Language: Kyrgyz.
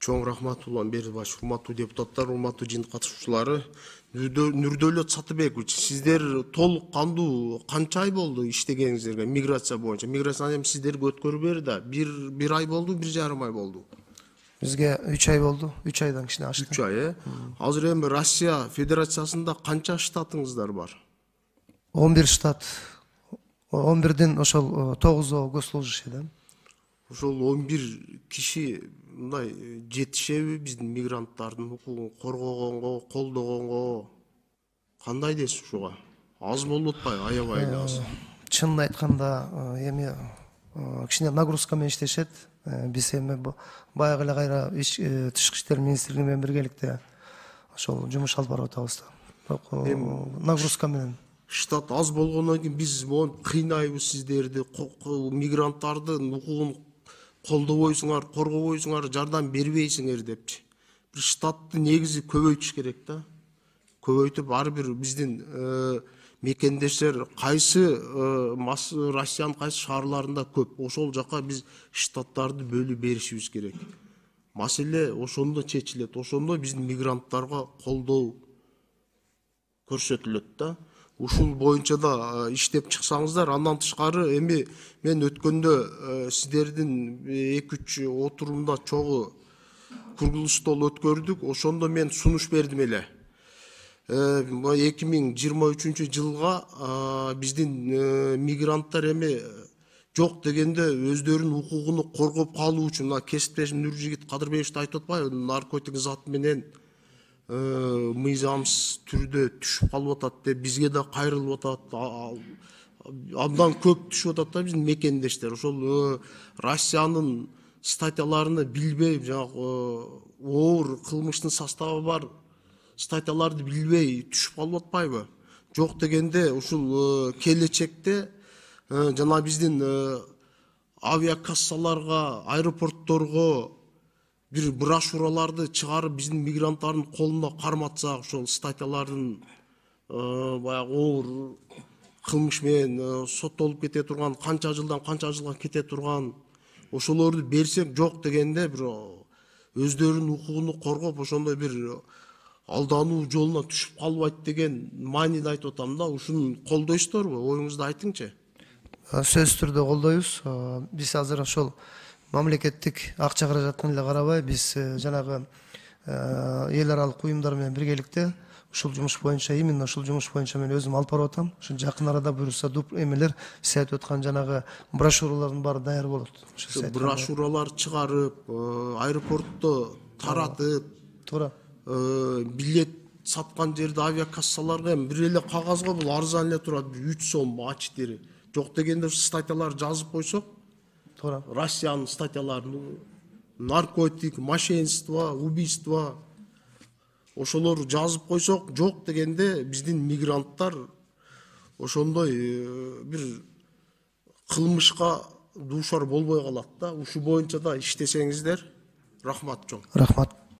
Чоң рахмат улан Бердибаев, урматтуу депутаттар, урматтуу жыйын катышуучулары. Нурдөлөт Сатыбекович, сиздер толук кандуу канча ай болду иштегениңиздерге миграция боюнча? Миграция эми сиздерге өткөрүп да бир ай болду, 1,5 ай болду. Бизге 3 ай болду, 3 айдан кичине ашты. 3 ай, Азыр эми Россия Федерациясында канча штатыңыздар бар? 11 штат. 11ден ошол 9 госслужащий да. Ошол 11 киши мындай жетишеби биздин мигранттардын укугун коргогонго, колдогонго? Кандай дейсиз ушуга? Аз болуп атпайбы, аябай эле аз. Чынын айтканда, эми кичине нагрузка менен иштешет. Биз эми баягы эле кайра тышкы иштер министрлиги менен биргеликте ошол жумуш алып барып атабыз да. Бирок нагрузка менен. Штат аз болгондон кийин биз монтип кыйнайбыз сиздерди, мигранттардын укугун колдобойсуңар, коргобойсуңар, жардам бербейсиңер депчи. Бир штатты негизи көбөйтүш керек да. Көбөйтүп ар бир биздин мекендештер кайсы Россиянын кайсы шаарларында көп, ошол жака биз штаттарды бөлүп беришибиз керек. Маселе ошондо чечилет, ошондо биздин мигранттарга колдоо көрсөтүлөт да. Ушул боюнча да иштеп чыксаңыздар. Андан тышкары эми мен өткөндө сиздердин 2-3 отурумда чогуу круглый стол өткөрдүк. Ошондо мен сунуш бердим эле. 2023 жылга биздин мигранттар эми жок дегенде өздөрүнүн укугуну коргоп калуу үчүн кесиптешим Нуржигит Кадырбеевич айтып атпайбы, наркотик зат менен мыйзамсыз түрдө түшүп калып атат деп бизге да кайрылып атат. Абдан көп түшүп атат да биздин мекендештер. Ошол Россиянын статьяларыны билбей, жанагы оор кылмыштын составы бар статьяларды билбей түшүп калып атпайбы? Жок дегенде ушул келечекте жана биздин авиакассаларга, аэропортторго бир брошюраларды чыгарып биздин мигранттардын колунда карматсак, ошол статьялардын баягы оор кылмыш менен соттолуп кете турган, канча жылдан канча жылга кете турган, ошолорду берсек, жок дегенде бир өздөрүнүн укугуну коргоп, ошондой бир алдануу жолуна түшүп калбайт деген мааниде айтып атам да. Ушуну колдойсуздарбы? Оюңузду айтыңчы. Сөзсүз түрдө колдойбуз. Биз азыр ошол мамлекеттик акча каражатын эле карабай, биз жанагы эл аралык уюмдар менен биргеликте ушул жумуш боюнча, именно ушул жумуш боюнча мен өзүм алып барып атам. Ушул жакын арада буюрса эмелер сиз айтып аткан жанагы брошюралардын баары даяр болот. Брошюралар чыгарып, аэропортто таратып, туура. Билет саткан жерде авиакассаларга эми бир эле кагазга бул арзан эле турат, 3 сом ачтери. Жок дегенде статьялар жазып койсок, туура. Россиянын статьяларын, наркотик, мошенничество, убийство, ошолорду жазып койсок, жок дегенде биздин мигранттар ошондой бир кылмышка дуушар болбой калат да. Ушу боюнча да иштесеңиздер, рахмат чоң. Рахмат.